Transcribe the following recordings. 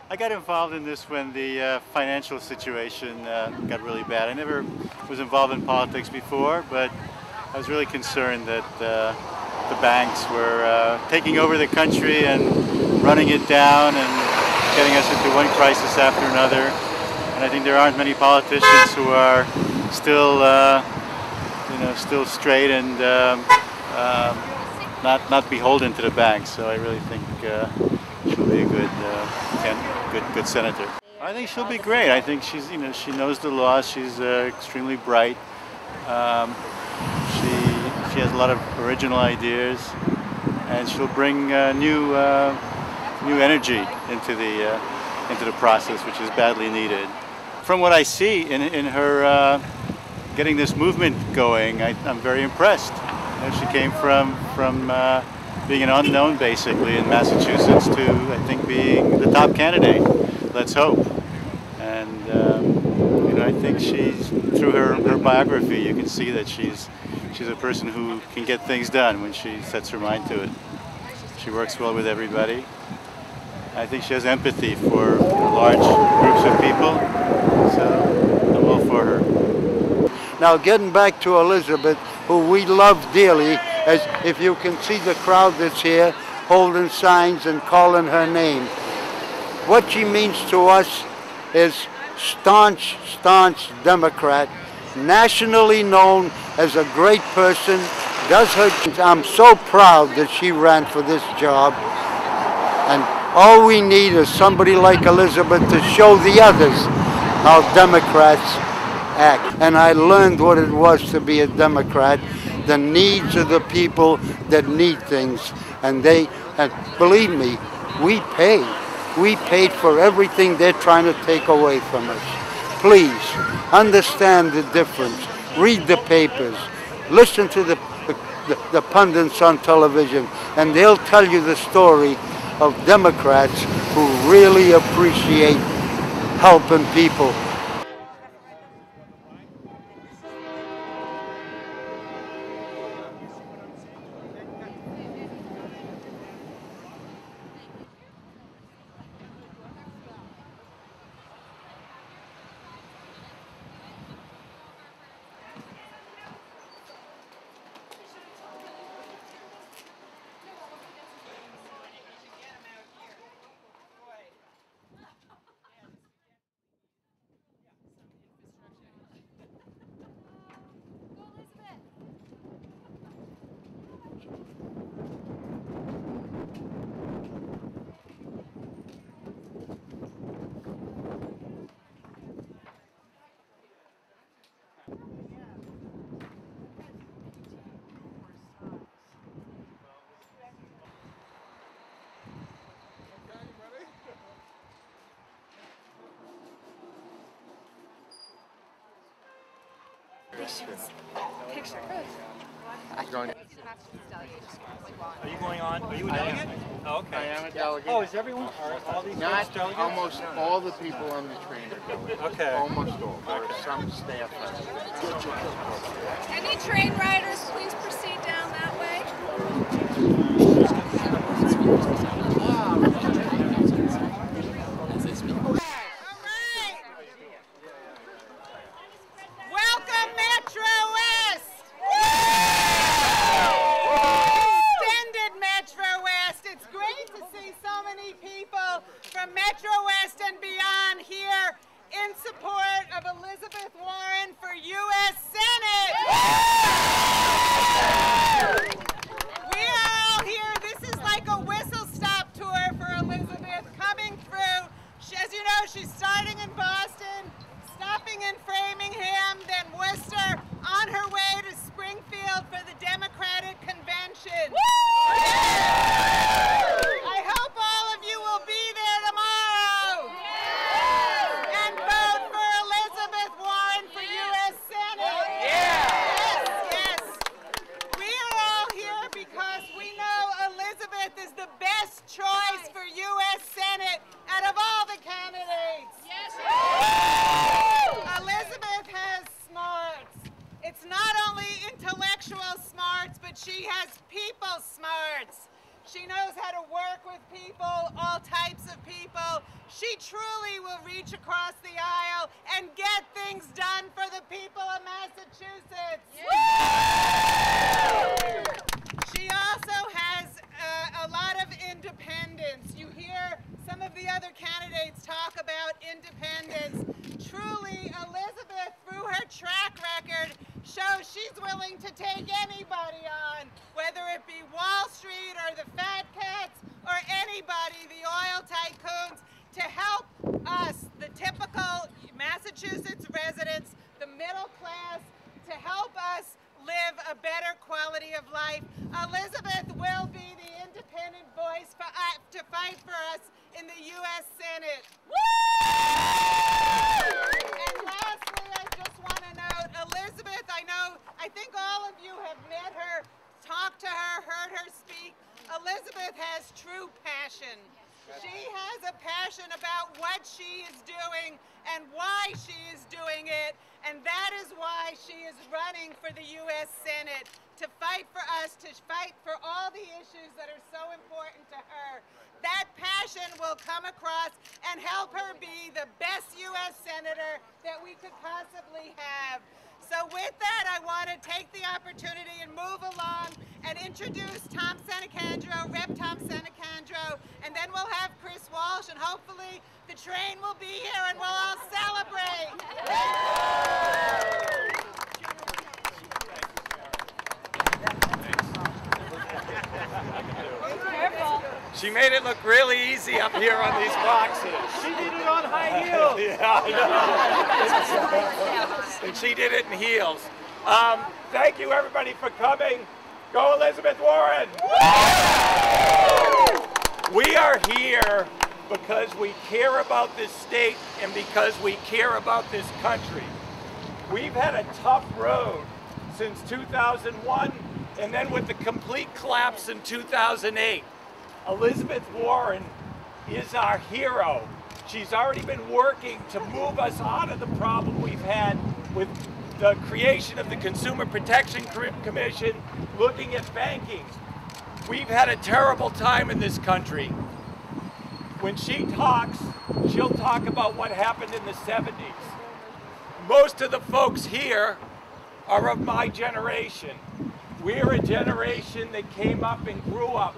I got involved in this when the financial situation got really bad. I never was involved in politics before, but I was really concerned that the banks were taking over the country and running it down and getting us into one crisis after another. And I think there aren't many politicians who are still, still straight and not beholden to the banks. So I really think she'll be a good senator. I think she'll be great. I think she's, she knows the law. She's extremely bright. She has a lot of original ideas, and she'll bring new energy into the process, which is badly needed. From what I see in her getting this movement going, I'm very impressed. She came from being an unknown, basically, in Massachusetts to, I think, being the top candidate. Let's hope. And I think she's, through her biography, you can see that she's a person who can get things done when she sets her mind to it. She works well with everybody. I think she has empathy for large groups of people, so I'm all for her. Now, getting back to Elizabeth, who we love dearly, as if you can see the crowd that's here holding signs and calling her name. What she means to us is staunch Democrat, nationally known as a great person, does her. I'm so proud that she ran for this job, and all we need is somebody like Elizabeth to show the others how Democrats act. And I learned what it was to be a Democrat, the needs of the people that need things. And believe me, we paid for everything they're trying to take away from us. Please, understand the difference. Read the papers. Listen to the pundits on television, and they'll tell you the story of Democrats who really appreciate helping people. Picture. Are you going on? Are you a delegate? Oh, okay. I am a delegate. Oh, is everyone? Are all these Not delegates? almost all the people on the train are delegates. Okay. Almost all. There are some staff. Any train riders, please proceed down that way. Welcome, Metrowest! Extended Metrowest. It's great to see so many people from Metrowest and beyond here in support of Elizabeth Warren for U.S. Senate. We It's not only intellectual smarts, but she has people smarts. She knows how to work with people, all types of people. She truly will reach across the aisle and get things done for the people of Massachusetts. Yeah. She also has a lot of independence. You hear some of the other candidates talk about independence. Truly, Elizabeth, through her track record, shows she's willing to take anybody on, whether it be Wall Street or the fat cats or anybody, the oil tycoons, to help us, the typical Massachusetts residents, the middle class, to help us live a better quality of life. Elizabeth will be the independent voice to fight for us in the U.S. Senate. And lastly, I just want to note, Elizabeth, I think all of you have met her, talked to her, heard her speak. Elizabeth has true passion. She has a passion about what she is doing and why she is doing it, and that is why she is running for the U.S. Senate, to fight for us, to fight for all the issues that are so important to her. That passion will come across and help her be the best U.S. Senator that we could possibly have. So with that, I want to take the opportunity and move along and introduce Tom Sannicandro, Rep. Tom Sannicandro, and then we'll have Chris Walsh, and hopefully the train will be here and we'll all celebrate. She made it look really easy up here on these boxes. She did it on high heels. Yeah, I know. And she did it in heels. Thank you, everybody, for coming. Go Elizabeth Warren! We are here because we care about this state and because we care about this country. We've had a tough road since 2001, and then with the complete collapse in 2008. Elizabeth Warren is our hero. She's already been working to move us out of the problem we've had with the creation of the Consumer Protection Commission, looking at banking. We've had a terrible time in this country. When she talks, she'll talk about what happened in the 70s. Most of the folks here are of my generation. We're a generation that came up and grew up.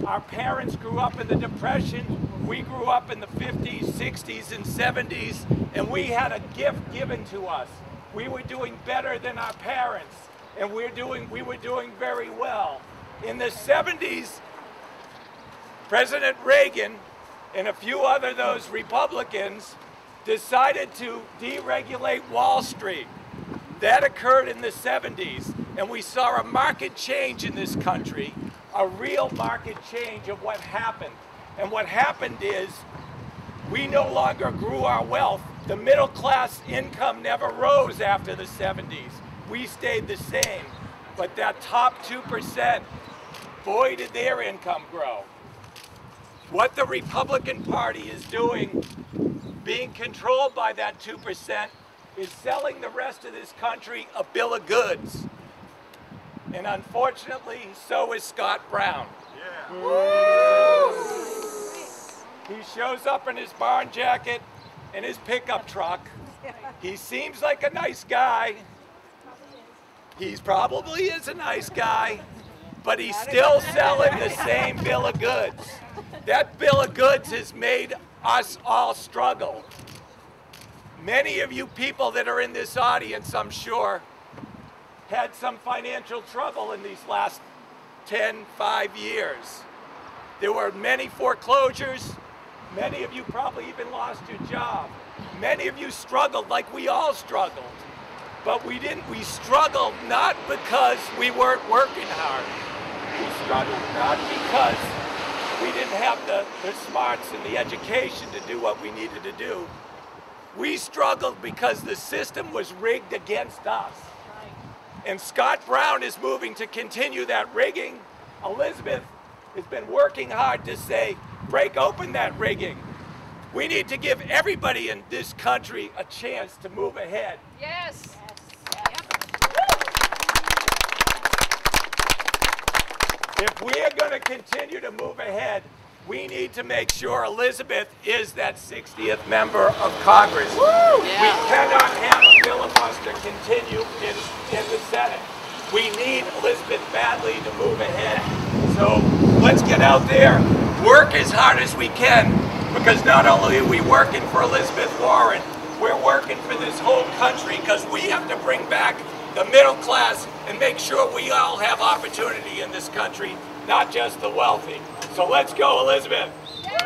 Our parents grew up in the Depression. We grew up in the 50s, 60s, and 70s, and we had a gift given to us. We were doing better than our parents, and we were doing very well. In the 70s, President Reagan and a few other those Republicans decided to deregulate Wall Street. That occurred in the 70s, and we saw a market change in this country, a real market change of what happened. And what happened is we no longer grew our wealth. The middle class income never rose after the 70s. We stayed the same. But that top 2%, boy, did their income grow. What the Republican Party is doing, being controlled by that 2%, is selling the rest of this country a bill of goods. And unfortunately, so is Scott Brown. Yeah. He shows up in his barn jacket and his pickup truck. He seems like a nice guy. He probably is a nice guy, but he's still selling the same bill of goods. That bill of goods has made us all struggle. Many of you people that are in this audience, I'm sure, had some financial trouble in these last 5 years. There were many foreclosures. Many of you probably even lost your job. Many of you struggled like we all struggled. But we struggled not because we weren't working hard. We struggled not because we didn't have the smarts and the education to do what we needed to do. We struggled because the system was rigged against us. And Scott Brown is moving to continue that rigging. Elizabeth has been working hard to say, break open that rigging. We need to give everybody in this country a chance to move ahead. Yes. If we are going to continue to move ahead, we need to make sure Elizabeth is that 60th member of Congress. Woo! We cannot have a filibuster continue in the Senate. We need Elizabeth badly to move ahead. So let's get out there, work as hard as we can, because not only are we working for Elizabeth Warren, we're working for this whole country, because we have to bring back the middle class and make sure we all have opportunity in this country, not just the wealthy. So let's go, Elizabeth. Now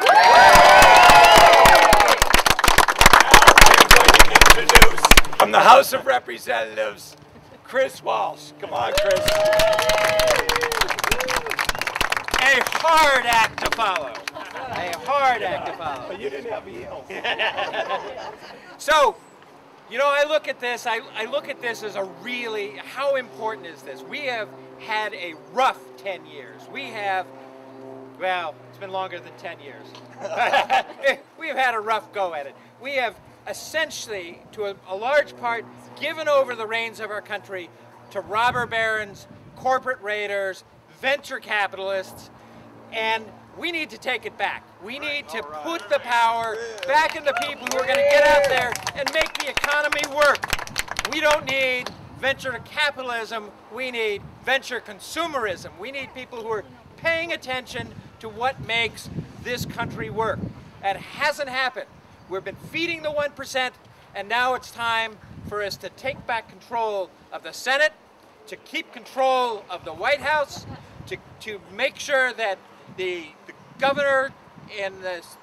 I'm going to introduce from the House of Representatives, Chris Walsh. Come on, Chris. A hard act to follow. A hard act to follow. But you didn't have heels. So, you know, I look at this as a really, how important is this? We have had a rough 10 years. We have, well, it's been longer than 10 years. We have had a rough go at it. We have essentially, to a large part, given over the reins of our country to robber barons, corporate raiders, venture capitalists, and we need to take it back. We need to put the power back into people who are going to get out there and make the economy work. We don't need venture capitalism. We need venture consumerism. We need people who are paying attention to what makes this country work. That hasn't happened. We've been feeding the 1%, and now it's time for us to take back control of the Senate, to keep control of the White House, to make sure that the governor in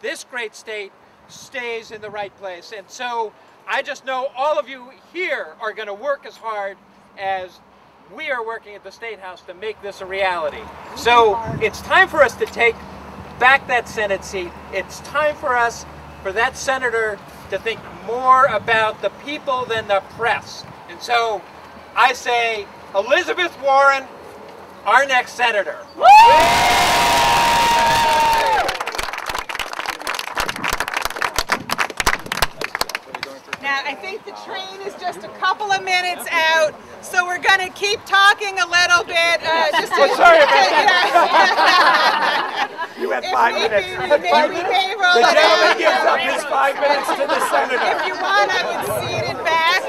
this great state stays in the right place. And so I just know all of you here are going to work as hard as we are working at the State House to make this a reality. So it's time for us to take back that Senate seat. It's time for us, for that senator, to think more about the people than the press. And so I say, Elizabeth Warren, our next senator. Now, I think the train is just a couple of minutes out, so we're going to keep talking a little bit. Sorry about that. You had 5 minutes. We may roll The it gentleman out. gives up his 5 minutes to the senator. If you want, I would cede it back.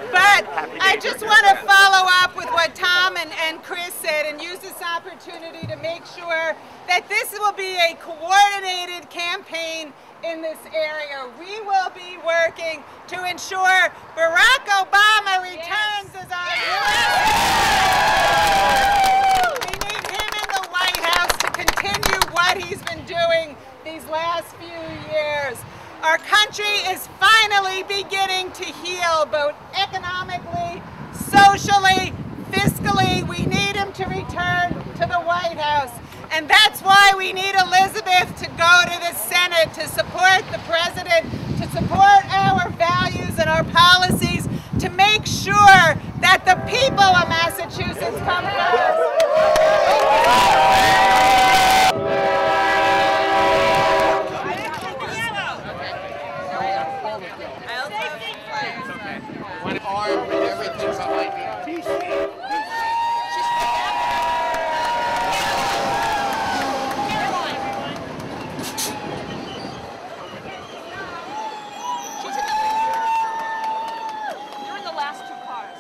But I just want to follow up with what Tom and Chris said and use this opportunity to make sure that this will be a coordinated campaign in this area. We will be working to ensure Barack Obama returns as our president. We need him in the White House to continue what he's been doing these last few years. Our country is finally beginning to heal, both economically, socially, fiscally. We need him to return to the White House. And that's why we need Elizabeth to go to the Senate, to support the president, to support our values and our policies, to make sure that the people of Massachusetts come first. Armed with everything behind me. You're in the last two cars.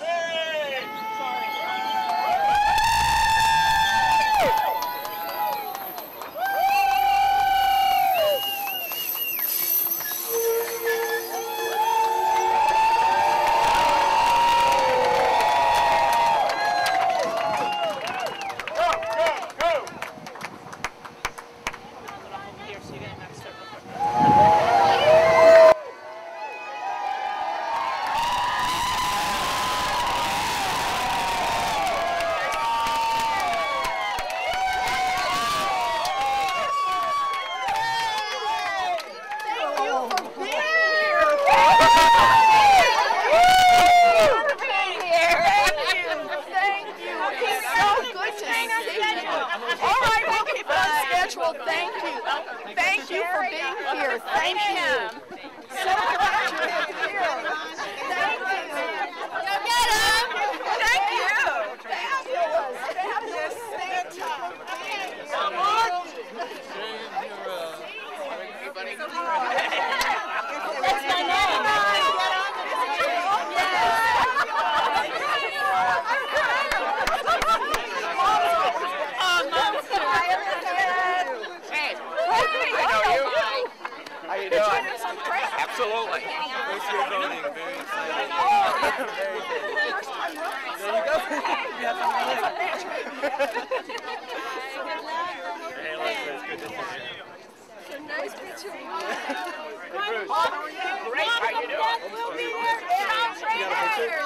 Nice picture. Great, how you doing? We'll be there. Tom's right here.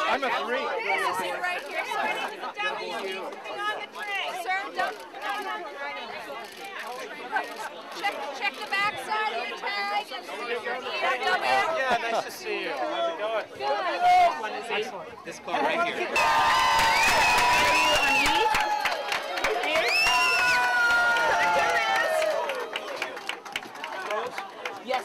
I'm a 3. Right here. Sir, don't. Check the back side of your tag and see if you're ERW. Yeah, nice to see you. How's it going? Good. Excellent. This car right here. Yes.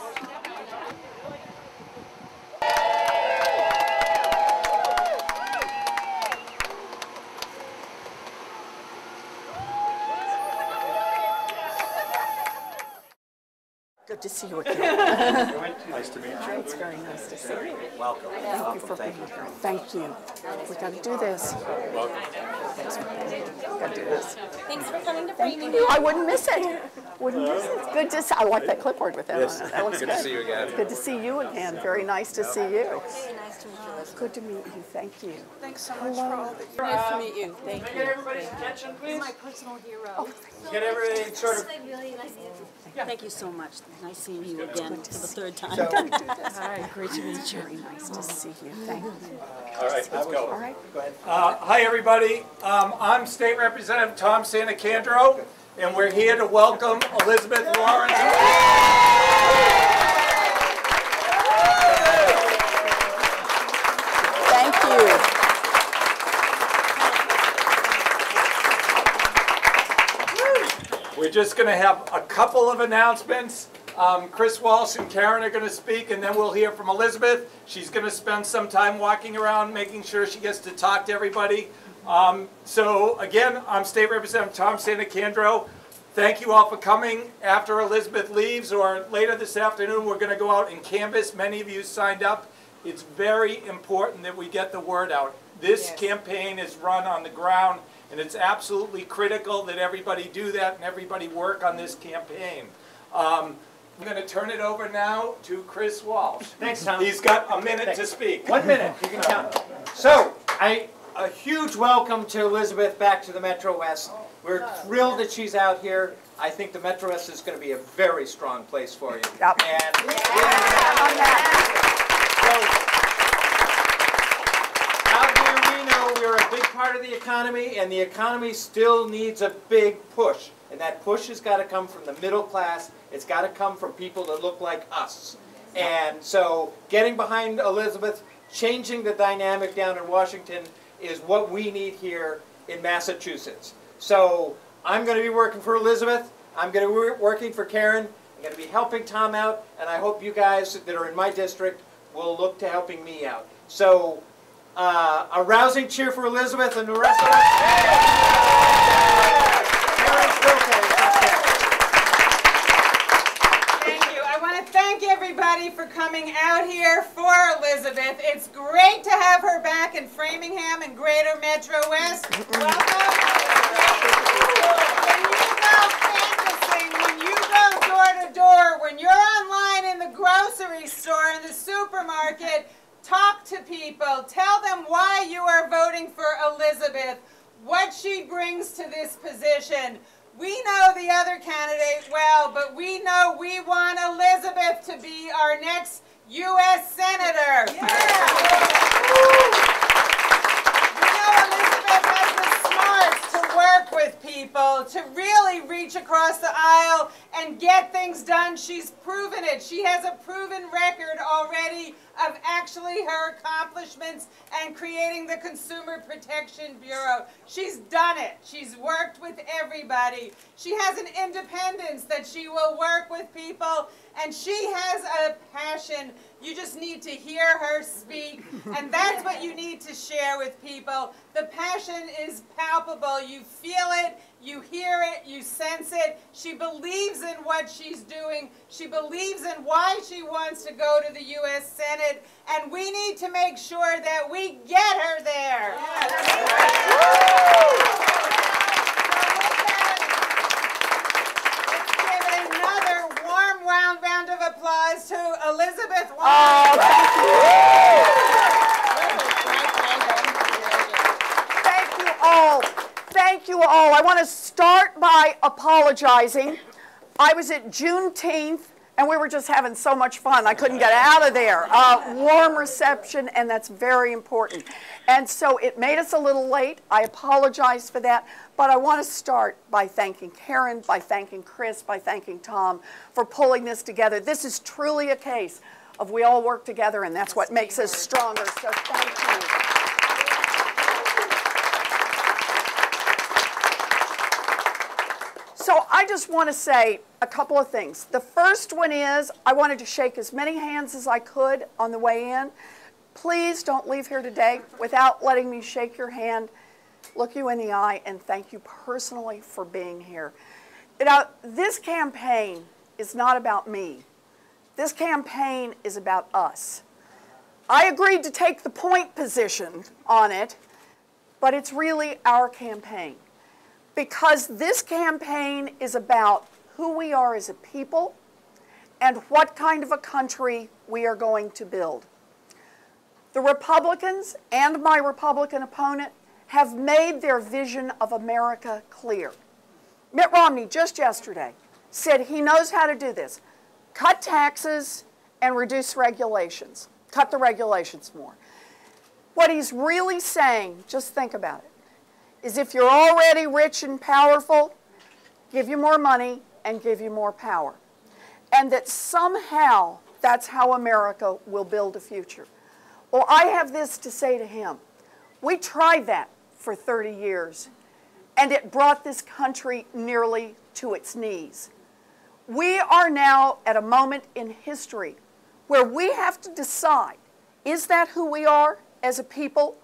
Good to see you again. Nice to meet you. It's very nice to see you. Welcome. Thank you for being here. Thank you. We got to do this. Welcome. Got to do this. Thanks for coming to Thank Framingham. you. I wouldn't miss it. Wouldn't miss it. It's good to see. I like that clipboard with that Yes. on it. That looks Good good. to see you again. Good to see you again. Very nice to see you. Hey, nice to meet you. Good to meet you. Thank you. Thanks so much for all that you Nice to meet you. Thank Get you. everybody's attention, please. My personal hero. Get everything sort of. Thank you so much. Nice seeing you again for the third time. Hi, great to meet you. Very nice to see you. Thank you. All right, let's go. All right. Go ahead. Hi, everybody. I'm State Representative Tom Sannicandro, and we're here to welcome Elizabeth Lawrence. Thank you. We're just going to have a couple of announcements. Chris Walsh and Karen are going to speak, and then we'll hear from Elizabeth. She's going to spend some time walking around, making sure she gets to talk to everybody. So again, I'm State Representative Tom Sannicandro. Thank you all for coming. After Elizabeth leaves, or later this afternoon, we're going to go out and canvass. Many of you signed up. It's very important that we get the word out. This campaign is run on the ground, and it's absolutely critical that everybody do that and everybody work on this campaign. I'm going to turn it over now to Chris Walsh. Thanks, Tom. He's got a minute to speak. 1 minute, you can count. So, a huge welcome to Elizabeth back to the Metro West. We're thrilled that she's out here. I think the Metro West is going to be a very strong place for you. Yep. And out here we know we're a big part of the economy, and the economy still needs a big push. And that push has got to come from the middle class. It's got to come from people that look like us. And so getting behind Elizabeth, changing the dynamic down in Washington is what we need here in Massachusetts. So I'm going to be working for Elizabeth. I'm going to be working for Karen. I'm going to be helping Tom out. And I hope you guys that are in my district will look to helping me out. So a rousing cheer for Elizabeth and the rest of us. Karen Spilka is up next. Thank you. I want to thank everybody for coming out here for Elizabeth. It's great to have her back in Framingham and Greater Metro West. Welcome. When you go canvassing, when you go door to door, when you're online in the grocery store, in the supermarket, talk to people. Tell them why you are voting for Elizabeth, what she brings to this position. We know the other candidate well, but we know we want Elizabeth to be our next U.S. Senator. Yeah. We know Elizabeth has the smarts to work with people, to really reach across the aisle and get things done. She's proven it. She has a proven record already of actually her accomplishments and creating the Consumer Protection Bureau. She's done it. She's worked with everybody. She has an independence that she will work with people, and she has a passion. You just need to hear her speak, and that's what you need to share with people. The passion is palpable. You feel it, you hear it, you sense it. She believes in what she's doing. She believes in why she wants to go to the U.S. Senate, and we need to make sure that we get her there. Let's give another warm round of applause to Elizabeth Warren. Oh, thank you. Thank you all. Thank you all. I want to start by apologizing. I was at Juneteenth, and we were just having so much fun. I couldn't get out of there. Warm reception, and that's very important. And so it made us a little late. I apologize for that. But I want to start by thanking Karen, by thanking Chris, by thanking Tom for pulling this together. This is truly a case of we all work together, and that's what makes us stronger. So thank you. So I just want to say a couple of things. The first one is I wanted to shake as many hands as I could on the way in. Please don't leave here today without letting me shake your hand, look you in the eye, and thank you personally for being here. You know, this campaign is not about me. This campaign is about us. I agreed to take the point position on it, but it's really our campaign. Because this campaign is about who we are as a people and what kind of a country we are going to build. The Republicans and my Republican opponent have made their vision of America clear. Mitt Romney just yesterday said he knows how to do this. Cut taxes and reduce regulations. Cut the regulations more. What he's really saying, just think about it, is if you're already rich and powerful, give you more money and give you more power. And that somehow that's how America will build a future. Well, I have this to say to him. We tried that for 30 years, and it brought this country nearly to its knees. We are now at a moment in history where we have to decide, is that who we are as a people?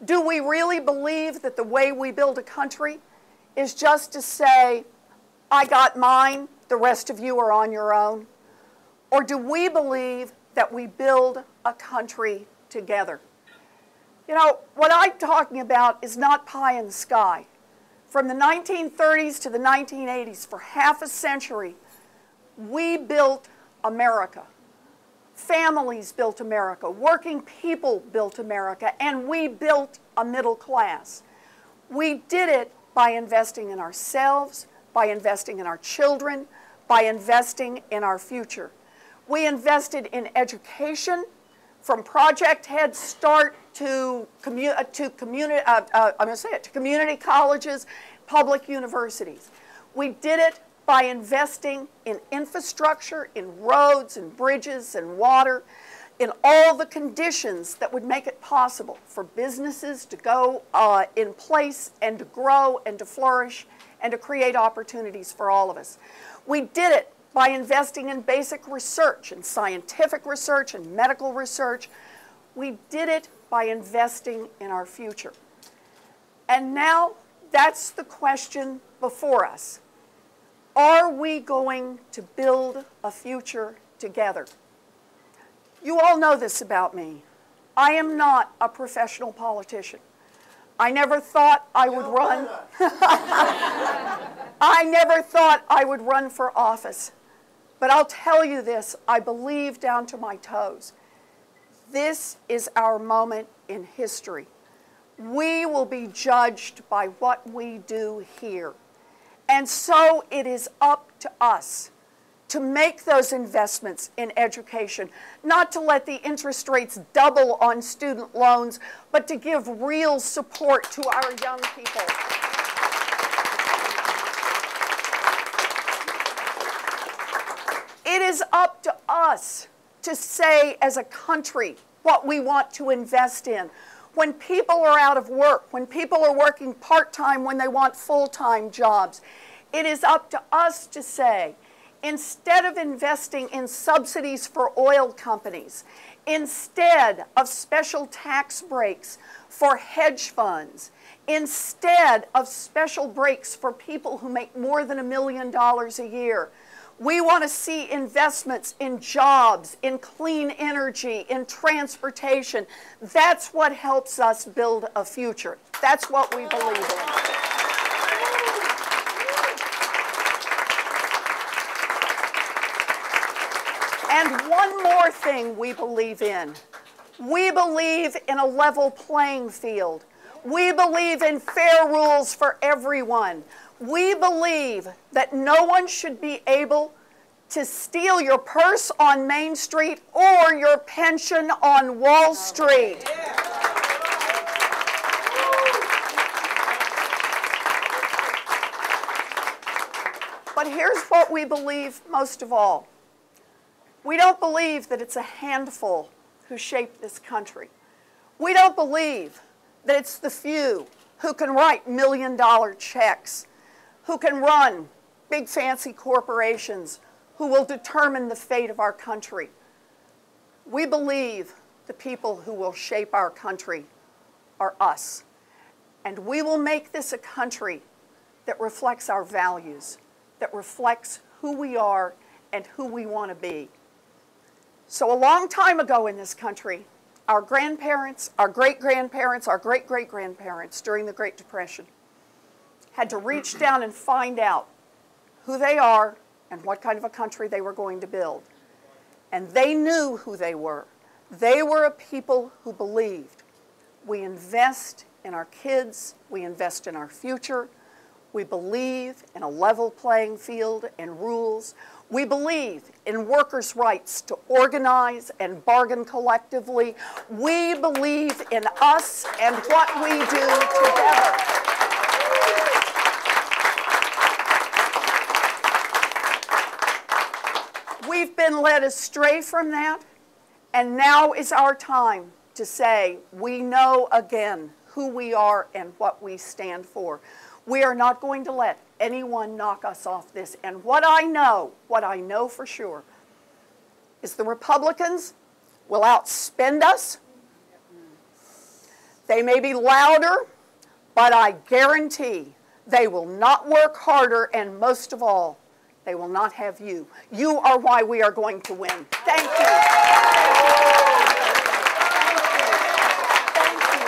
Do we really believe that the way we build a country is just to say, I got mine, the rest of you are on your own? Or do we believe that we build a country together? You know, what I'm talking about is not pie in the sky. From the 1930s to the 1980s, for half a century, we built America. Families built America, working people built America, and we built a middle class. We did it by investing in ourselves, by investing in our children, by investing in our future. We invested in education, from Project Head Start to community colleges, public universities. We did it by investing in infrastructure, in roads and bridges and water, in all the conditions that would make it possible for businesses to go in place and to grow and to flourish and to create opportunities for all of us. We did it by investing in basic research and scientific research and medical research. We did it by investing in our future. And now that's the question before us. Are we going to build a future together? You all know this about me. I am not a professional politician. I never thought I would run. I never thought I would run for office. But I'll tell you this, I believe down to my toes. This is our moment in history. We will be judged by what we do here. And so it is up to us to make those investments in education, not to let the interest rates double on student loans, but to give real support to our young people. It is up to us to say as a country what we want to invest in. When people are out of work, when people are working part-time when they want full-time jobs, it is up to us to say, instead of investing in subsidies for oil companies, instead of special tax breaks for hedge funds, instead of special breaks for people who make more than $1 million a year, we want to see investments in jobs, in clean energy, in transportation. That's what helps us build a future. That's what we believe in. And one more thing we believe in. We believe in a level playing field. We believe in fair rules for everyone. We believe that no one should be able to steal your purse on Main Street or your pension on Wall Street. But here's what we believe most of all. We don't believe that it's a handful who shape this country. We don't believe that it's the few who can write million-dollar checks, who can run big fancy corporations, who will determine the fate of our country. We believe the people who will shape our country are us. And we will make this a country that reflects our values, that reflects who we are and who we want to be. So a long time ago in this country, our grandparents, our great-grandparents, our great-great-grandparents during the Great Depression had to reach down and find out who they are and what kind of a country they were going to build. And they knew who they were. They were a people who believed. We invest in our kids, we invest in our future, we believe in a level playing field and rules. We believe in workers' rights to organize and bargain collectively. We believe in us and what we do together. We've been led astray from that, and now is our time to say we know again who we are and what we stand for. We are not going to let anyone knock us off this. And what I know for sure, is the Republicans will outspend us. They may be louder, but I guarantee they will not work harder, and most of all, they will not have you. You are why we are going to win. Thank you. Thank you.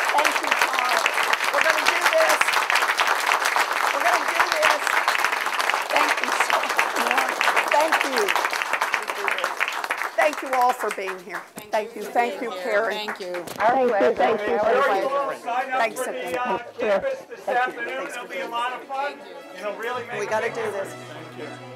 Thank you, Tom. We're going to do this. We're going to do this. Thank you so much. Thank you. Thank you all for being here. Thank you. Thank you, Karen. Thank you. Thank you, everybody. Sign up Thanks for again. the campus this afternoon. It'll be a lot of fun. It'll really make We got to do a big this. difference. Thank you.